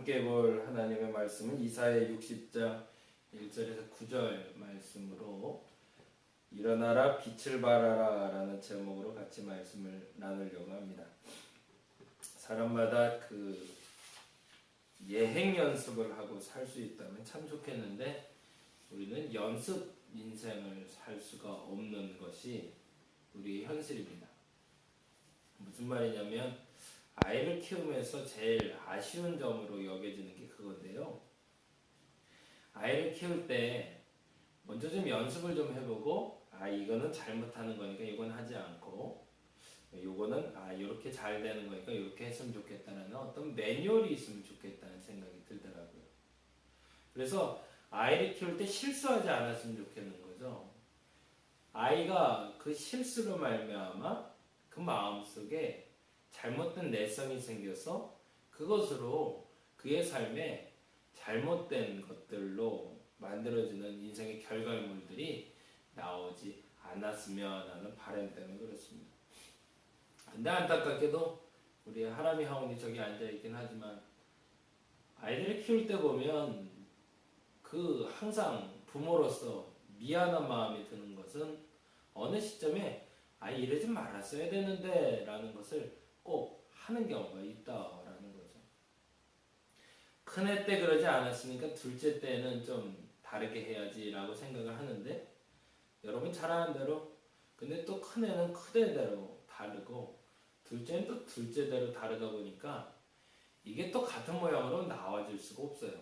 함께 볼 하나님의 말씀은 이사야 60장 1절에서 9절 말씀으로 일어나라 빛을 발하라 라는 제목으로 같이 말씀을 나누려고 합니다. 사람마다 그 예행 연습을 하고 살 수 있다면 참 좋겠는데 우리는 연습 인생을 살 수가 없는 것이 우리의 현실입니다. 무슨 말이냐면 아이를 키우면서 제일 아쉬운 점으로 여겨지는 게 그건데요. 아이를 키울 때 먼저 좀 연습을 좀 해보고 이거는 잘못하는 거니까 이건 하지 않고 요거는 이렇게 잘 되는 거니까 이렇게 했으면 좋겠다는 어떤 매뉴얼이 있으면 좋겠다는 생각이 들더라고요. 그래서 아이를 키울 때 실수하지 않았으면 좋겠는 거죠. 아이가 그 실수로 말미암아 그 마음속에 잘못된 내성이 생겨서 그것으로 그의 삶에 잘못된 것들로 만들어지는 인생의 결과물들이 나오지 않았으면 하는 바람 때문에 그렇습니다. 근데 안타깝게도 우리 하람이 하원이 저기 앉아있긴 하지만 아이들을 키울 때 보면 그 항상 부모로서 미안한 마음이 드는 것은 어느 시점에 이러지 말았어야 되는데 라는 것을 꼭 하는 경우가 있다라는 거죠. 큰애 때 그러지 않았으니까 둘째 때는 좀 다르게 해야지 라고 생각을 하는데 여러분 잘 아는 대로 근데 또 큰애는 큰애대로 다르고 둘째는 또 둘째대로 다르다 보니까 이게 또 같은 모양으로 나와질 수가 없어요.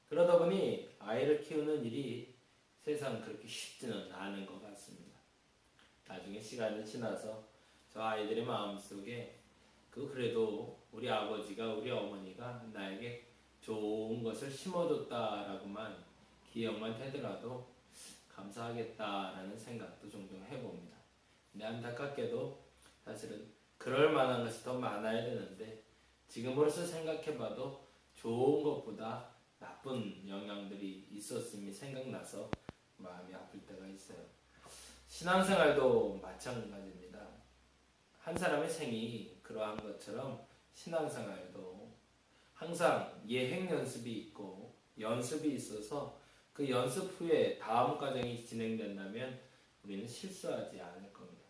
그러다 보니 아이를 키우는 일이 세상 그렇게 쉽지는 않은 것 같습니다. 나중에 시간이 지나서 저 아이들의 마음속에 그래도 우리 아버지가 우리 어머니가 나에게 좋은 것을 심어줬다라고만 기억만 되더라도 감사하겠다라는 생각도 종종 해봅니다. 근데 안타깝게도 사실은 그럴 만한 것이 더 많아야 되는데 지금으로서 생각해봐도 좋은 것보다 나쁜 영향들이 있었음이 생각나서 마음이 아플 때가 있어요. 신앙생활도 마찬가지입니다. 한 사람의 생이 그러한 것처럼 신앙생활도 항상 예행 연습이 있고 연습이 있어서 그 연습 후에 다음 과정이 진행된다면 우리는 실수하지 않을 겁니다.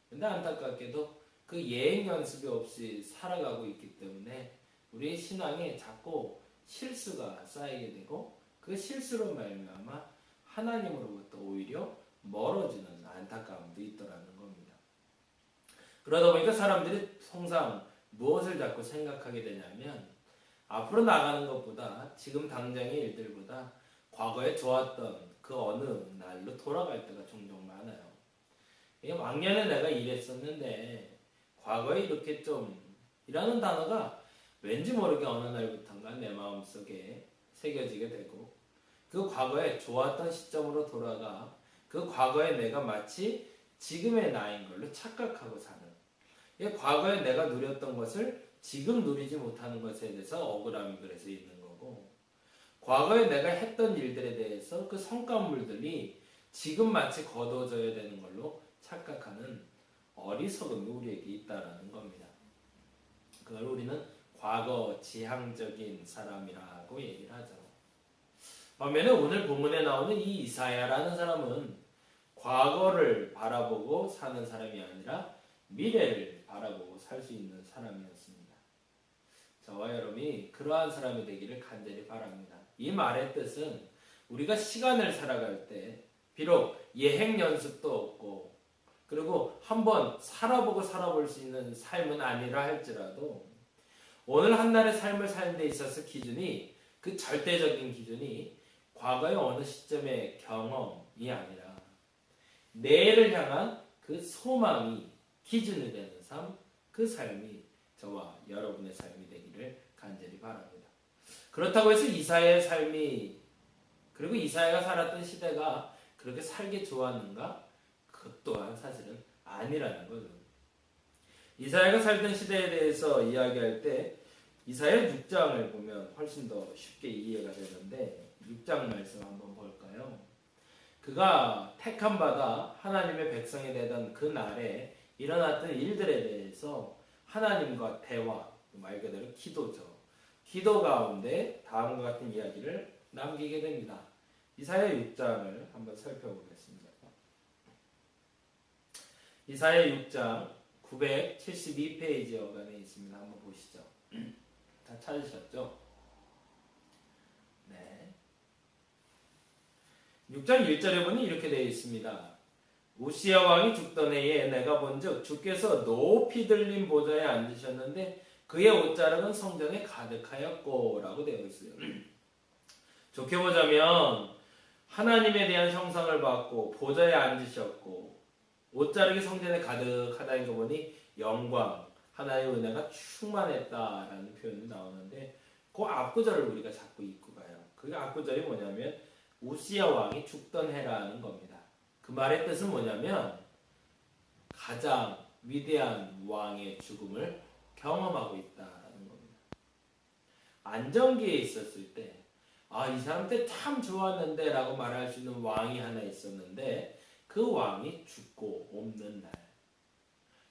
근데 안타깝게도 그 예행 연습이 없이 살아가고 있기 때문에 우리의 신앙에 자꾸 실수가 쌓이게 되고 그 실수로 말미암아 하나님으로부터 오히려 멀어지는 안타까움도 있더라는 겁니다. 그러다 보니까 사람들이 통상 무엇을 자꾸 생각하게 되냐면 앞으로 나가는 것보다 지금 당장의 일들보다 과거에 좋았던 그 어느 날로 돌아갈 때가 종종 많아요. 이게 왕년에 내가 이랬었는데 과거에 이렇게 좀 이라는 단어가 왠지 모르게 어느 날부터인가 내 마음속에 새겨지게 되고 그 과거에 좋았던 시점으로 돌아가 그 과거에 내가 마치 지금의 나인 걸로 착각하고 사는 과거에 내가 누렸던 것을 지금 누리지 못하는 것에 대해서 억울함이 그래서 있는 거고 과거에 내가 했던 일들에 대해서 그 성과물들이 지금 마치 거둬져야 되는 걸로 착각하는 어리석음이 우리에게 있다는 겁니다. 그걸 우리는 과거 지향적인 사람이라고 얘기를 하죠. 반면에 오늘 본문에 나오는 이 이사야라는 사람은 과거를 바라보고 사는 사람이 아니라 미래를 바라보고 살 수 있는 사람이었습니다. 저와 여러분이 그러한 사람이 되기를 간절히 바랍니다. 이 말의 뜻은 우리가 시간을 살아갈 때 비록 예행 연습도 없고 그리고 한번 살아볼 수 있는 삶은 아니라 할지라도 오늘 한날의 삶을 사는 데 있어서 기준이 그 절대적인 기준이 과거의 어느 시점의 경험이 아니라 내일을 향한 그 소망이 기준이 되는 삶, 그 삶이 저와 여러분의 삶이 되기를 간절히 바랍니다. 그렇다고 해서 이사야의 삶이 그리고 이사야가 살았던 시대가 그렇게 살기 좋았는가? 그것 또한 사실은 아니라는 거죠. 이사야가 살던 시대에 대해서 이야기할 때 이사야 6장을 보면 훨씬 더 쉽게 이해가 되는데 6장 말씀 한번 볼까요? 그가 택함 받아 하나님의 백성이 되던 그 날에 일어났던 일들에 대해서 하나님과 대화, 말 그대로 기도죠. 기도 가운데 다음과 같은 이야기를 남기게 됩니다. 이사야 6장을 한번 살펴보겠습니다. 이사야 6장 972페이지 어간에 있습니다. 한번 보시죠. 다 찾으셨죠? 네. 6장 1절에 보니 이렇게 되어 있습니다. 우시야 왕이 죽던 해에 내가 본즉 주께서 높이 들린 보좌에 앉으셨는데 그의 옷자락은 성전에 가득하였고 라고 되어 있어요. 좋게 보자면 하나님에 대한 형상을 받고 보좌에 앉으셨고 옷자락이 성전에 가득하다는 거 보니 영광, 하나님의 은혜가 충만했다라는 표현이 나오는데 그 앞구절을 우리가 자꾸 읽고 가요. 그 앞구절이 뭐냐면 우시야 왕이 죽던 해라는 겁니다. 그 말의 뜻은 뭐냐면 가장 위대한 왕의 죽음을 경험하고 있다라는 겁니다. 안정기에 있었을 때 이 사람 때 참 좋았는데 라고 말할 수 있는 왕이 하나 있었는데 그 왕이 죽고 없는 날.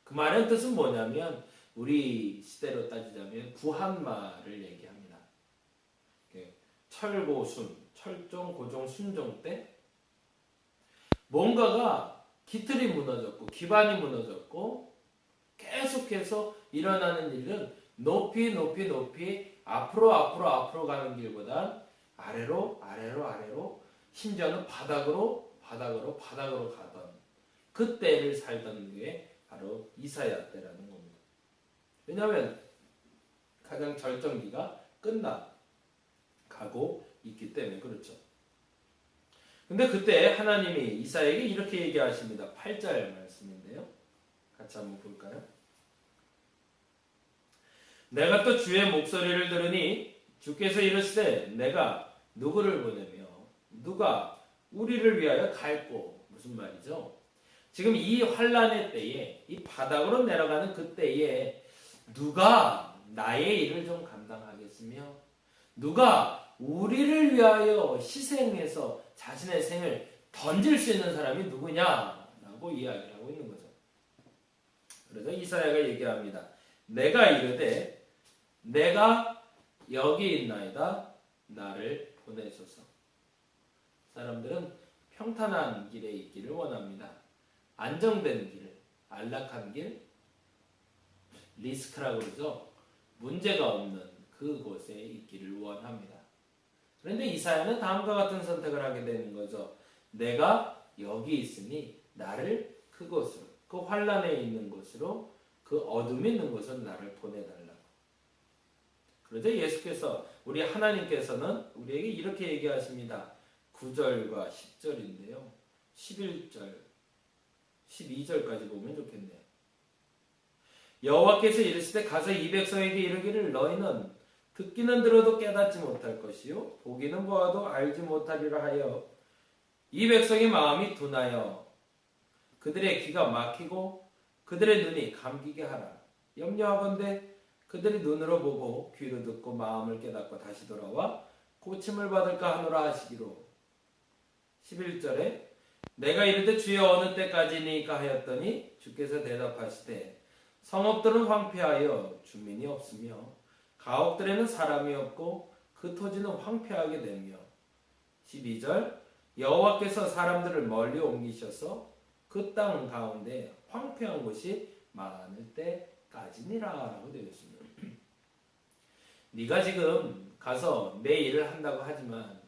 그 말의 뜻은 뭐냐면 우리 시대로 따지자면 구한말을 얘기합니다. 철고순, 철종, 고종, 순종 때 뭔가가 기틀이 무너졌고 기반이 무너졌고 계속해서 일어나는 일은 높이 앞으로 가는 길보다 아래로 심지어는 바닥으로 가던 그때를 살던 게 바로 이사야 때라는 겁니다. 왜냐하면 가장 절정기가 끝나가고 있기 때문에 그렇죠. 근데 그때 하나님이 이사야에게 이렇게 얘기하십니다. 8절 말씀인데요. 같이 한번 볼까요? 내가 또 주의 목소리를 들으니 주께서 이르시되 내가 누구를 보내며 누가 우리를 위하여 갈꼬. 무슨 말이죠? 지금 이 환란의 때에 이 바닥으로 내려가는 그 때에 누가 나의 일을 좀 감당하겠으며 누가 우리를 위하여 희생해서 자신의 생을 던질 수 있는 사람이 누구냐라고 이야기를 하고 있는 거죠. 그래서 이사야가 얘기합니다. 내가 이르되 내가 여기 있나이다 나를 보내소서. 사람들은 평탄한 길에 있기를 원합니다. 안정된 길, 안락한 길, 리스크라고 그러죠. 문제가 없는 그곳에 있기를 원합니다. 그런데 이사야는 다음과 같은 선택을 하게 되는 거죠. 내가 여기 있으니 나를 그곳으로, 그 환란에 있는 곳으로, 그 어둠이 있는 곳으로 나를 보내달라고. 그러자 예수께서, 우리 하나님께서는 우리에게 이렇게 얘기하십니다. 9절과 10절인데요. 11절, 12절까지 보면 좋겠네요. 여호와께서 이르시되 가서 이 백성에게 이르기를 너희는 듣기는 들어도 깨닫지 못할 것이요 보기는 보아도 알지 못하리라 하여 이 백성의 마음이 둔하여 그들의 귀가 막히고 그들의 눈이 감기게 하라. 염려하건대 그들이 눈으로 보고 귀로 듣고 마음을 깨닫고 다시 돌아와 고침을 받을까 하노라 하시기로. 11절에 내가 이르되 주여 어느 때까지니까 하였더니 주께서 대답하시되 성읍들은 황폐하여 주민이 없으며 가옥들에는 사람이 없고 그 토지는 황폐하게 되며 12절 여호와께서 사람들을 멀리 옮기셔서 그 땅 가운데 황폐한 곳이 많을 때까지니라 라고 되어 있습니다. 네가 지금 가서 내 일을 한다고 하지만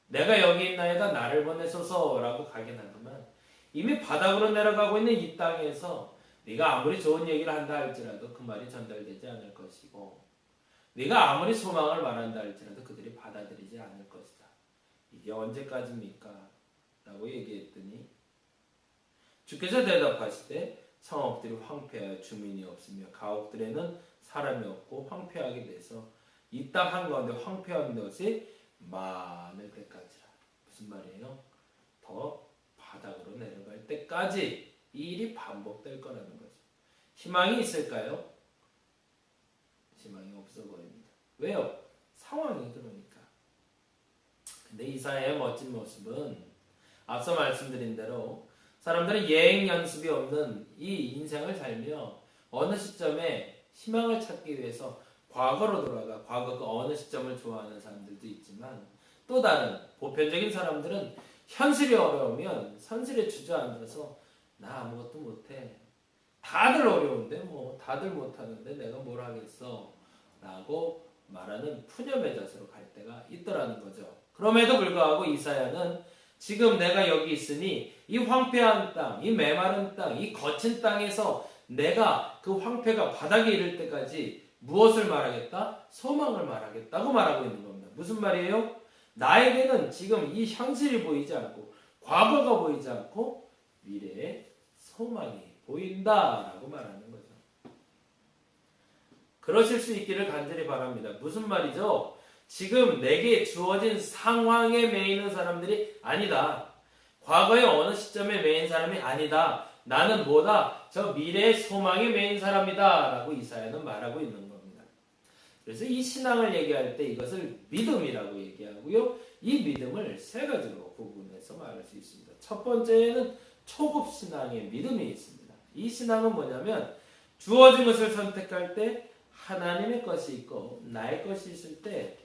내가 여기 있나이다 나를 보내소서 라고 가긴 하지만 이미 바닥으로 내려가고 있는 이 땅에서 네가 아무리 좋은 얘기를 한다 할지라도 그 말이 전달되지 않을 것이고 네가 아무리 소망을 말한다 할지라도 그들이 받아들이지 않을 것이다. 이게 언제까지입니까? 라고 얘기했더니 주께서 대답하시되 성읍들이 황폐하여 주민이 없으며 가옥들에는 사람이 없고 황폐하게 돼서 이 땅 한가운데 황폐한 것이 많을 때까지라. 무슨 말이에요? 더 바닥으로 내려갈 때까지 이 일이 반복될 거라는 거죠. 희망이 있을까요? 희망이 없어 보입니다. 왜요? 상황이 그러니까. 근데 이사야의 멋진 모습은 앞서 말씀드린 대로 사람들은 예행 연습이 없는 이 인생을 살며 어느 시점에 희망을 찾기 위해서 과거로 돌아가 과거 그 어느 시점을 좋아하는 사람들도 있지만 또 다른 보편적인 사람들은 현실이 어려우면 현실에 주저앉아서 나 아무것도 못해. 다들 어려운데 뭐 다들 못하는데 내가 뭘 하겠어 라고 말하는 푸념의 자세로 갈 때가 있더라는 거죠. 그럼에도 불구하고 이사야는 지금 내가 여기 있으니 이 황폐한 땅, 이 메마른 땅, 이 거친 땅에서 내가 그 황폐가 바닥에 이를 때까지 무엇을 말하겠다? 소망을 말하겠다고 말하고 있는 겁니다. 무슨 말이에요? 나에게는 지금 이 현실이 보이지 않고 과거가 보이지 않고 미래의 소망이 보인다라고 말하는 거죠. 그러실 수 있기를 간절히 바랍니다. 무슨 말이죠? 지금 내게 주어진 상황에 매이는 사람들이 아니다. 과거의 어느 시점에 매인 사람이 아니다. 나는 뭐다? 저 미래의 소망에 매인 사람이다. 라고 이사야는 말하고 있는 겁니다. 그래서 이 신앙을 얘기할 때 이것을 믿음이라고 얘기하고요. 이 믿음을 세 가지로 구분해서 말할 수 있습니다. 첫 번째는 초급 신앙의 믿음이 있습니다. 이 신앙은 뭐냐면 주어진 것을 선택할 때 하나님의 것이 있고 나의 것이 있을 때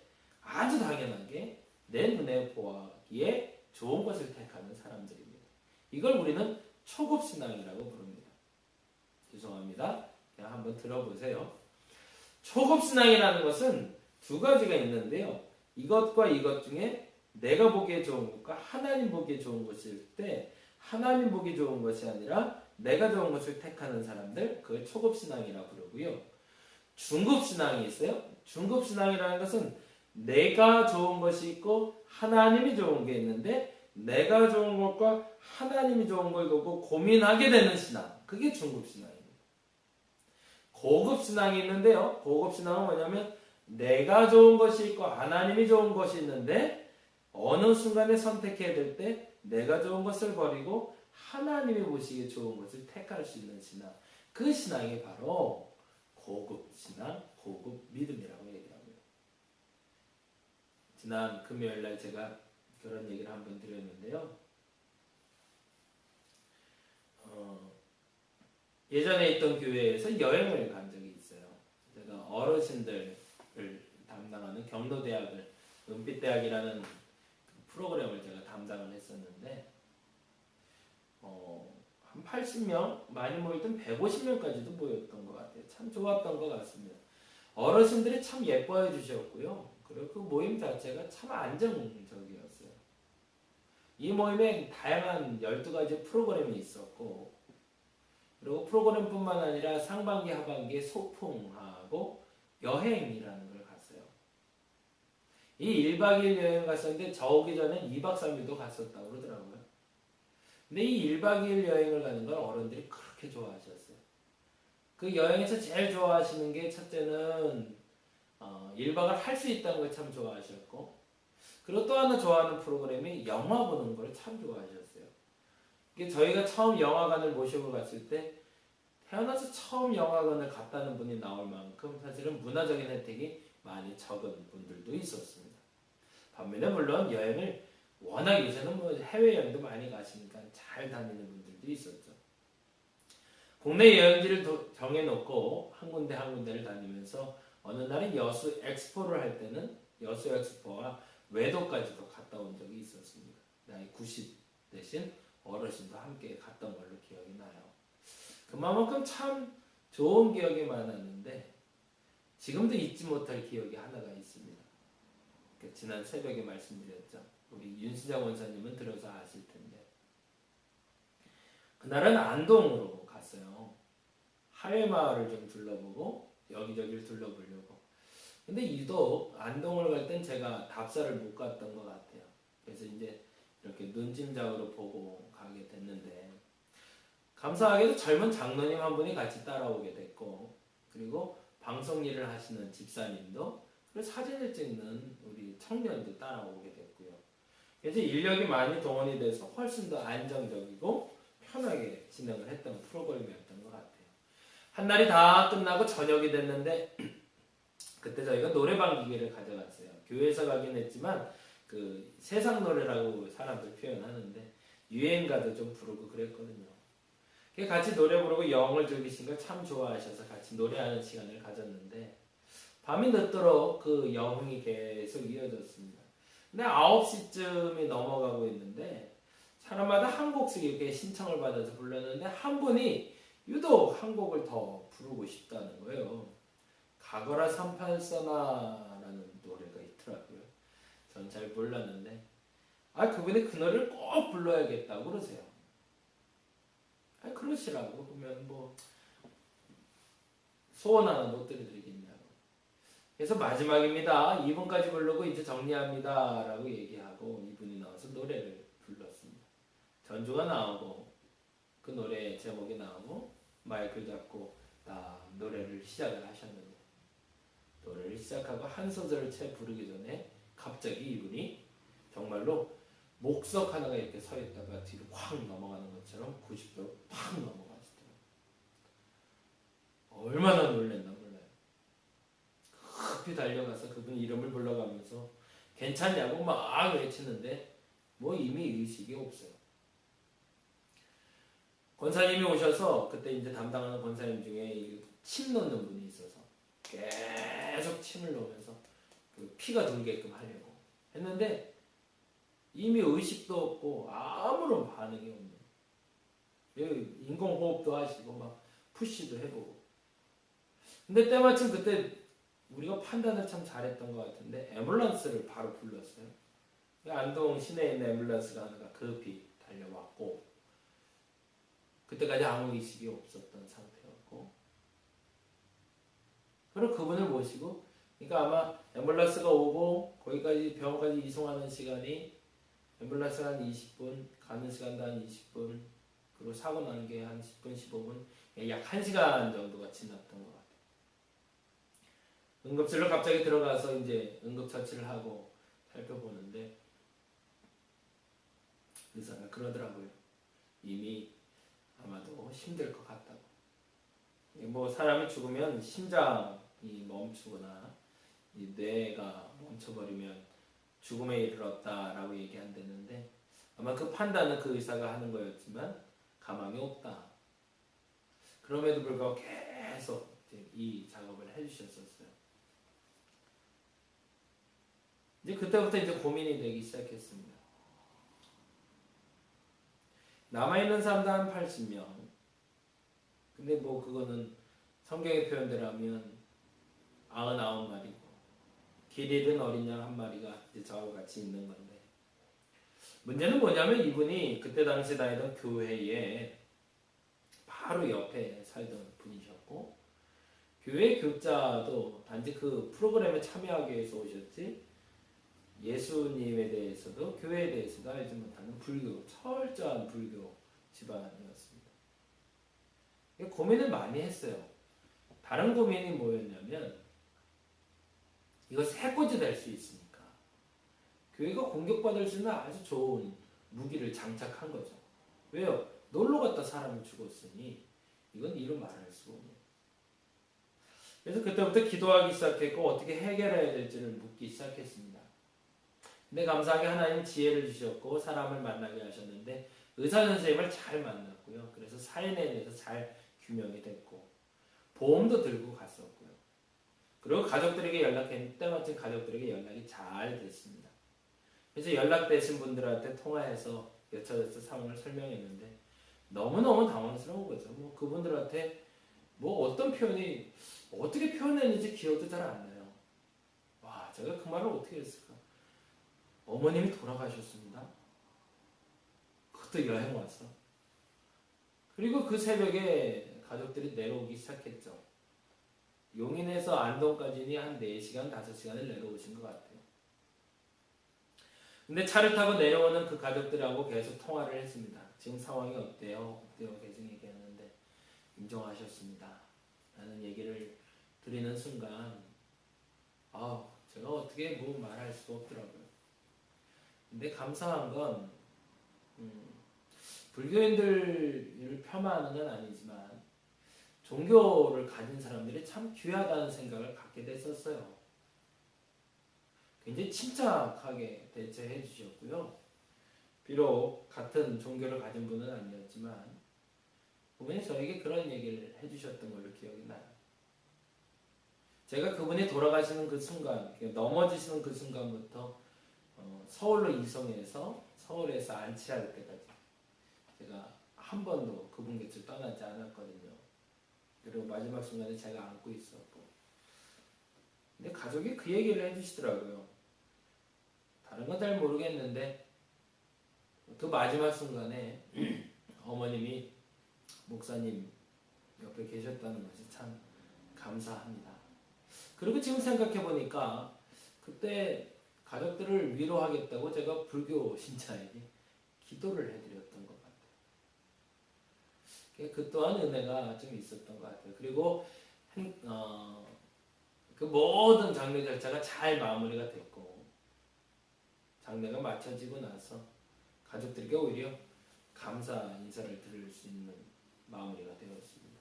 아주 당연하게 내 눈에 보기에 좋은 것을 택하는 사람들입니다. 이걸 우리는 초급 신앙이라고 부릅니다. 죄송합니다. 그냥 한번 들어보세요. 초급 신앙이라는 것은 두 가지가 있는데요. 이것과 이것 중에 내가 보기에 좋은 것과 하나님 보기에 좋은 것일 때 하나님 보기 좋은 것이 아니라 내가 좋은 것을 택하는 사람들, 그걸 초급 신앙이라고 부르고요. 중급 신앙이 있어요. 중급 신앙이라는 것은 내가 좋은 것이 있고 하나님이 좋은 게 있는데 내가 좋은 것과 하나님이 좋은 걸 두고 고민하게 되는 신앙. 그게 중급 신앙입니다. 고급 신앙이 있는데요. 고급 신앙은 뭐냐면 내가 좋은 것이 있고 하나님이 좋은 것이 있는데 어느 순간에 선택해야 될 때 내가 좋은 것을 버리고 하나님이 보시기에 좋은 것을 택할 수 있는 신앙. 그 신앙이 바로 고급 신앙, 고급 믿음이라고 얘기합니다. 지난 금요일날 제가 그런 얘기를 한번 드렸는데요. 예전에 있던 교회에서 여행을 간 적이 있어요. 제가 어르신들을 담당하는 경로대학을 은빛대학이라는 프로그램을 제가 담당을 했었는데 한 80명, 많이 모이던 150명까지도 모였던 것 같아요. 참 좋았던 것 같습니다. 어르신들이 참 예뻐해 주셨고요. 그리고 그 모임 자체가 참 안정적이었어요. 이 모임에 다양한 12가지 프로그램이 있었고 그리고 프로그램뿐만 아니라 상반기, 하반기에 소풍하고 여행이라는 걸 갔어요. 이 1박 2일 여행 갔었는데 저 오기 전에 2박 3일도 갔었다고 그러더라고요. 근데 이 1박 2일 여행을 가는 걸 어른들이 그렇게 좋아하셨어요. 그 여행에서 제일 좋아하시는 게 첫째는 1박을 할 수 있다는 걸 참 좋아하셨고 그리고 또 하나 좋아하는 프로그램이 영화 보는 걸 참 좋아하셨어요. 이게 저희가 처음 영화관을 모시고 갔을 때 태어나서 처음 영화관을 갔다는 분이 나올 만큼 사실은 문화적인 혜택이 많이 적은 분들도 있었습니다. 반면에 물론 여행을 워낙 요새는 뭐 해외여행도 많이 가시니까 잘 다니는 분들도 있었죠. 국내 여행지를 정해놓고 한 군데 한 군데를 다니면서 어느 날은 여수 엑스포를 할 때는 여수 엑스포와 외도까지도 갔다 온 적이 있었습니다. 나이 90 대신 어르신도 함께 갔던 걸로 기억이 나요. 그만큼 참 좋은 기억이 많았는데 지금도 잊지 못할 기억이 하나가 있습니다. 지난 새벽에 말씀드렸죠. 우리 윤수장 원사님은 들어서 아실 텐데 그날은 안동으로 갔어요. 하회마을을 좀 둘러보고 여기저기를 둘러보려고. 근데 유독 안동을 갈 땐 제가 답사를 못 갔던 것 같아요. 그래서 이제 이렇게 눈짐작으로 보고 가게 됐는데 감사하게도 젊은 장로님 한 분이 같이 따라오게 됐고 그리고 방송 일을 하시는 집사님도 그리고 사진을 찍는 우리 청년도 따라오게 됐고요. 그래서 인력이 많이 동원이 돼서 훨씬 더 안정적이고 편하게 진행을 했던 프로그램이었던 것 같아요. 한 날이 다 끝나고 저녁이 됐는데 그때 저희가 노래방 기계를 가져갔어요. 교회에서 가긴 했지만 그 세상 노래라고 사람들 표현하는데 유행가도 좀 부르고 그랬거든요. 같이 노래 부르고 영을 즐기신 걸 참 좋아하셔서 같이 노래하는 시간을 가졌는데 밤이 늦도록 그 여흥이 계속 이어졌습니다. 근데 9시쯤이 넘어가고 있는데 사람마다 한 곡씩 이렇게 신청을 받아서 불렀는데 한 분이 유독 한 곡을 더 부르고 싶다는 거예요. 가거라 384나라는 노래가 있더라고요. 전 잘 몰랐는데 그분이 그 노래를 꼭 불러야겠다고 그러세요. 그러시라고. 그러면 뭐 소원 하나 못 들어드리겠냐고. 그래서 마지막입니다. 2분까지 부르고 이제 정리합니다 라고 얘기하고 이분이 나와서 노래를 불렀습니다. 전주가 나오고 그 노래 제목이 나오고 마이크를 잡고 딱 노래를 시작을 하셨는데 노래를 시작하고 한 소절을 채 부르기 전에 갑자기 이분이 정말로 목석 하나가 이렇게 서 있다가 뒤로 확 넘어가는 것처럼 90도로 팍 넘어가시더라고요. 얼마나 놀랬나 몰라요. 급히 달려가서 그분 이름을 불러가면서 괜찮냐고 막 외치는데 뭐 이미 의식이 없어요. 권사님이 오셔서 그때 이제 담당하는 권사님 중에 침 넣는 분이 있어서 계속 침을 넣으면서 그 피가 돌게끔 하려고 했는데 이미 의식도 없고 아무런 반응이 없는 인공호흡도 하시고 막 푸시도 해보고 근데 때마침 그때 우리가 판단을 참 잘했던 것 같은데 앰뷸런스를 바로 불렀어요. 안동 시내에 있는 앰뷸런스가 하나가 급히 달려왔고 그때까지 아무 의식이 없었던 상태였고 그리고 그분을 모시고 그러니까 아마 앰뷸런스가 오고 거기까지 병원까지 이송하는 시간이 앰뷸런스가 한 20분 가는 시간도 한 20분 그리고 사고 나는 게 한 10분 15분 약 1시간 정도가 지났던 것 같아요. 응급실로 갑자기 들어가서 이제 응급처치를 하고 살펴보는데 의사가 그러더라고요. 이미 아마도 힘들 것 같다고. 뭐 사람이 죽으면 심장이 멈추거나 이 뇌가 멈춰버리면 죽음에 이르렀다라고 얘기한다는데 아마 그 판단은 그 의사가 하는 거였지만 가망이 없다. 그럼에도 불구하고 계속 이 작업을 해주셨었어요. 이제 그때부터 이제 고민이 되기 시작했습니다. 남아있는 사람도 한 80명. 근데 뭐 그거는 성경의 표현대로 하면 99마리고 길 잃은 어린 양 한 마리가 이제 저하고 같이 있는 건데 문제는 뭐냐면 이분이 그때 당시 다니던 교회에 바로 옆에 살던 분이셨고 교회 교자도 단지 그 프로그램에 참여하기 위해서 오셨지 예수님에 대해서도 교회에 대해서도 알지 못하는 불교, 철저한 불교 집안이었습니다. 고민을 많이 했어요. 다른 고민이 뭐였냐면 이거 새꼬지 될 수 있으니까 교회가 공격받을 수 있는 아주 좋은 무기를 장착한 거죠. 왜요? 놀러 갔다 사람이 죽었으니 이건 이루 말할 수가 없네요. 그래서 그때부터 기도하기 시작했고 어떻게 해결해야 될지를 묻기 시작했습니다. 근데 감사하게 하나님 지혜를 주셨고 사람을 만나게 하셨는데 의사 선생님을 잘 만났고요. 그래서 사연에 대해서 잘 규명이 됐고 보험도 들고 갔었고요. 그리고 가족들에게 연락했는데 때마침 가족들에게 연락이 잘 됐습니다. 그래서 연락되신 분들한테 통화해서 여차저차 상황을 설명했는데 너무너무 당황스러운 거죠. 뭐 그분들한테 뭐 어떤 표현이 어떻게 표현했는지 기억도 잘 안 나요. 와, 제가 그 말을 어떻게 했을까? 어머님이 돌아가셨습니다. 그것도 여행 와서. 그리고 그 새벽에 가족들이 내려오기 시작했죠. 용인에서 안동까지는 한 4시간, 5시간을 내려오신 것 같아요. 근데 차를 타고 내려오는 그 가족들하고 계속 통화를 했습니다. 지금 상황이 어때요? 어때요? 계속 얘기하는데 인정하셨습니다. 라는 얘기를 드리는 순간 제가 어떻게 뭐 말할 수가 없더라고요. 근데 감사한 건 불교인들을 폄하하는 건 아니지만 종교를 가진 사람들이 참 귀하다는 생각을 갖게 됐었어요. 굉장히 침착하게 대처해 주셨고요. 비록 같은 종교를 가진 분은 아니었지만 분명히 저에게 그런 얘기를 해주셨던 걸로 기억이 나요. 제가 그분이 돌아가시는 그 순간, 넘어지시는 그 순간부터 서울로 이송해서 서울에서 안치할 때까지 제가 한 번도 그분 곁을 떠나지 않았거든요. 그리고 마지막 순간에 제가 안고 있었고, 근데 가족이 그 얘기를 해주시더라고요. 다른 건 잘 모르겠는데 그 마지막 순간에 어머님이 목사님 옆에 계셨다는 것이 참 감사합니다. 그리고 지금 생각해 보니까 그때 가족들을 위로하겠다고 제가 불교 신자에게 기도를 해드렸던 것 같아요. 그 또한 은혜가 좀 있었던 것 같아요. 그리고 그 모든 장례 절차가 잘 마무리가 됐고, 장례가 마쳐지고 나서 가족들에게 오히려 감사 인사를 드릴 수 있는 마무리가 되었습니다.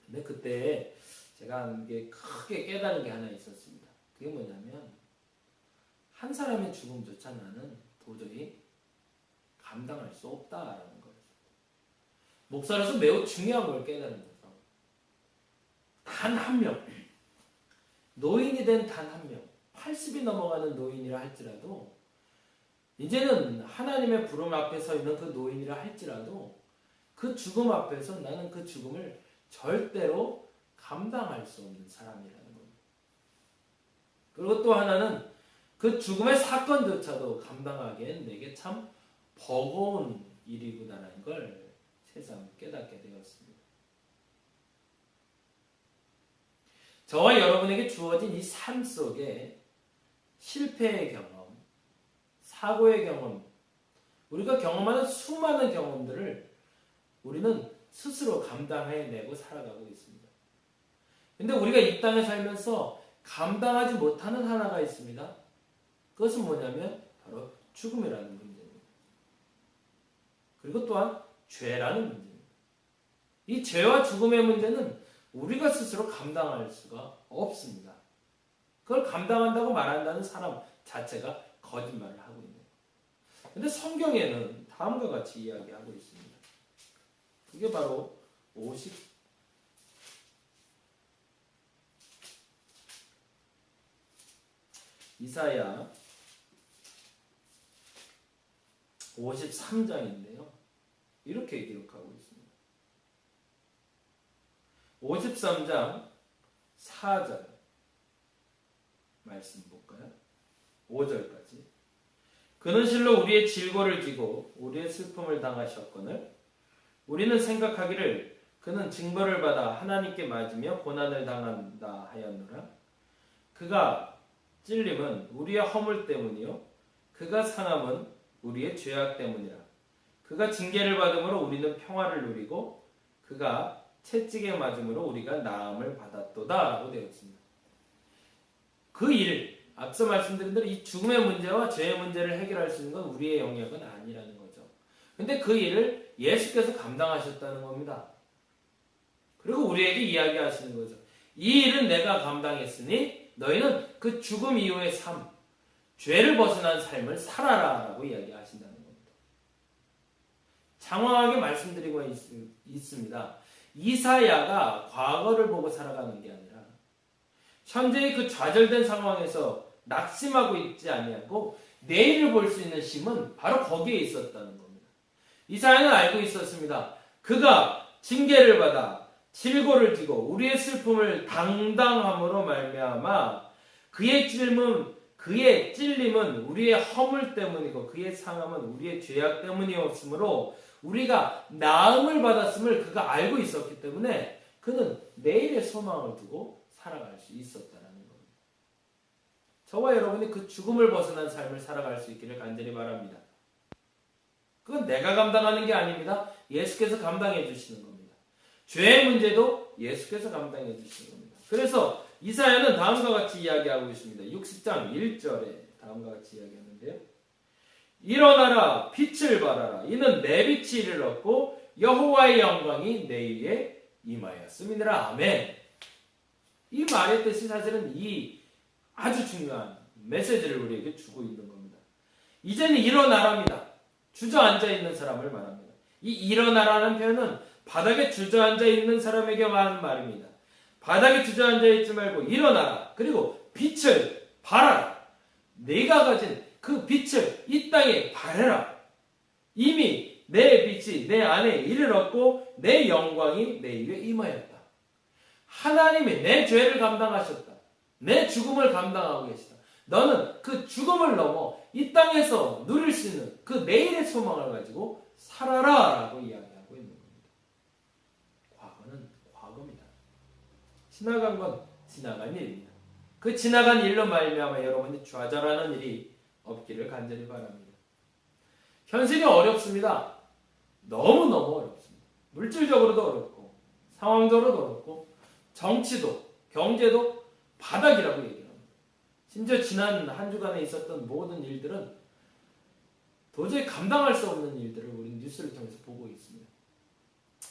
근데 그때 제가 이게 크게 깨달은 게 하나 있었습니다. 그게 뭐냐면, 한 사람의 죽음조차 나는 도저히 감당할 수 없다라는 거예요. 목사로서 매우 중요한 걸 깨달은 거죠. 단 한 명, 노인이 된 단 한 명, 80이 넘어가는 노인이라 할지라도, 이제는 하나님의 부름 앞에 서 있는 그 노인이라 할지라도 그 죽음 앞에서 나는 그 죽음을 절대로 감당할 수 없는 사람이라는 겁니다. 그리고 또 하나는 그 죽음의 사건조차도 감당하기엔 내게 참 버거운 일이구나라는 걸 새삼 깨닫게 되었습니다. 저와 여러분에게 주어진 이 삶 속에 실패의 경험, 사고의 경험, 우리가 경험하는 수많은 경험들을 우리는 스스로 감당해내고 살아가고 있습니다. 근데 우리가 이 땅에 살면서 감당하지 못하는 하나가 있습니다. 그것은 뭐냐면 바로 죽음이라는 문제입니다. 그리고 또한 죄라는 문제입니다. 이 죄와 죽음의 문제는 우리가 스스로 감당할 수가 없습니다. 그걸 감당한다고 말한다는 사람 자체가 거짓말을 하고 있는 거예요. 그런데 성경에는 다음과 같이 이야기하고 있습니다. 그게 바로 이사야 53장인데요. 이렇게 기록하고 있습니다. 53장 4절 말씀 볼까요? 5절까지. 그는 실로 우리의 질고를 지고 우리의 슬픔을 당하셨거늘 우리는 생각하기를 그는 징벌을 받아 하나님께 맞으며 고난을 당한다 하였노라. 그가 찔림은 우리의 허물 때문이요 그가 상함은 우리의 죄악 때문이라. 그가 징계를 받음으로 우리는 평화를 누리고 그가 채찍에 맞음으로 우리가 나음을 받았도다 라고 되어 있습니다. 그 일, 앞서 말씀드린 대로 이 죽음의 문제와 죄의 문제를 해결할 수 있는 건 우리의 영역은 아니라는 거죠. 근데 그 일을 예수께서 감당하셨다는 겁니다. 그리고 우리에게 이야기하시는 거죠. 이 일은 내가 감당했으니 너희는 그 죽음 이후의 삶, 죄를 벗어난 삶을 살아라 라고 이야기하신다는 겁니다. 장황하게 말씀드리고 있습니다. 이사야가 과거를 보고 살아가는 게 아니라 현재의 그 좌절된 상황에서 낙심하고 있지 아니하고 내일을 볼 수 있는 힘은 바로 거기에 있었다는 겁니다. 이사야는 알고 있었습니다. 그가 징계를 받아 질고를 지고 우리의 슬픔을 당당함으로 말미암아 그의 찔림은 우리의 허물 때문이고 그의 상함은 우리의 죄악 때문이었으므로 우리가 나음을 받았음을 그가 알고 있었기 때문에 그는 내일의 소망을 두고 살아갈 수 있었다는 겁니다. 저와 여러분이 그 죽음을 벗어난 삶을 살아갈 수 있기를 간절히 바랍니다. 그건 내가 감당하는 게 아닙니다. 예수께서 감당해 주시는 겁니다. 죄의 문제도 예수께서 감당해 주시는 겁니다. 그래서 이사야는 다음과 같이 이야기하고 있습니다. 60장 1절에 다음과 같이 이야기하는데요. 일어나라 빛을 발하라 이는 내 빛이 이르렀고 여호와의 영광이 내 위에 임하였음이니라. 아멘. 이 말의 뜻이 사실은 이 아주 중요한 메시지를 우리에게 주고 있는 겁니다. 이제는 일어나랍니다. 주저앉아 있는 사람을 말합니다. 이 일어나라는 표현은 바닥에 주저앉아 있는 사람에게 하는 말입니다. 바닥에 주저앉아 있지 말고 일어나라. 그리고 빛을 발하라. 네가 가진 그 빛을 이 땅에 발해라. 이미 내 빛이 내 안에 이르렀고 내 영광이 내 위에 임하였다. 하나님이 내 죄를 감당하셨다. 내 죽음을 감당하고 계시다. 너는 그 죽음을 넘어 이 땅에서 누릴 수 있는 그 내일의 소망을 가지고 살아라 라고 이야기하고 있는 겁니다. 과거는 과거입니다. 지나간 건 지나간 일입니다. 그 지나간 일로 말미암아 여러분이 좌절하는 일이 없기를 간절히 바랍니다. 현실이 어렵습니다. 너무너무 어렵습니다. 물질적으로도 어렵고 상황적으로도 어렵고 정치도 경제도 바닥이라고 얘기합니다. 심지어 지난 한 주간에 있었던 모든 일들은 도저히 감당할 수 없는 일들을 우리 뉴스를 통해서 보고 있습니다.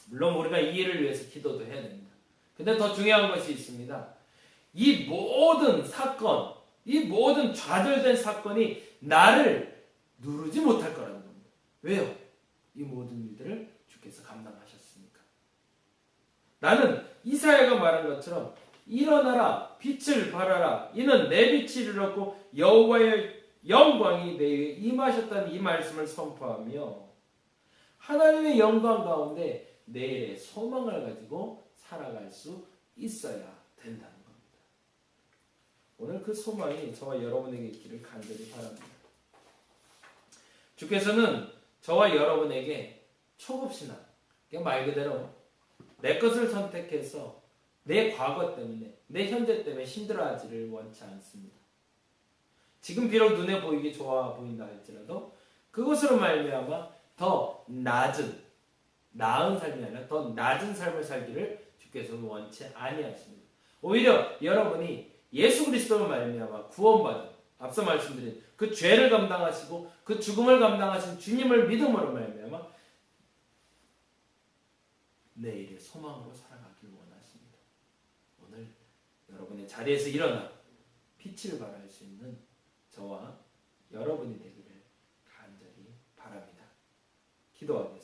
물론 우리가 이 일을 위해서 기도도 해야 됩니다. 근데 더 중요한 것이 있습니다. 이 모든 사건, 이 모든 좌절된 사건이 나를 누르지 못할 거라는 겁니다. 왜요? 이 모든 일들을 주께서 감당하셨으니까. 나는 이사야가 말한 것처럼 일어나라, 빛을 발하라. 이는 내 빛이 이르렀고 여호와의 영광이 내 위에 임하셨다는 이 말씀을 선포하며 하나님의 영광 가운데 내일의 소망을 가지고 살아갈 수 있어야 된다는 겁니다. 오늘 그 소망이 저와 여러분에게 있기를 간절히 바랍니다. 주께서는 저와 여러분에게 초급신앙, 말 그대로 내 것을 선택해서 내 과거 때문에, 내 현재 때문에 힘들어하지를 원치 않습니다. 지금 비록 눈에 보이기 좋아 보인다 할지라도 그것으로 말미암아 더 나은 삶이 아니라 더 낮은 삶을 살기를 주께서는 원치 아니하십니다. 오히려 여러분이 예수 그리스도로 말미암아 구원받은, 앞서 말씀드린 그 죄를 감당하시고 그 죽음을 감당하신 주님을 믿음으로 말미암아 내일의 소망으로 살아가길 원하십니다. 오늘 여러분의 자리에서 일어나 빛을 발할 수 있는 저와 여러분이 되기를 간절히 바랍니다. 기도하겠습니다.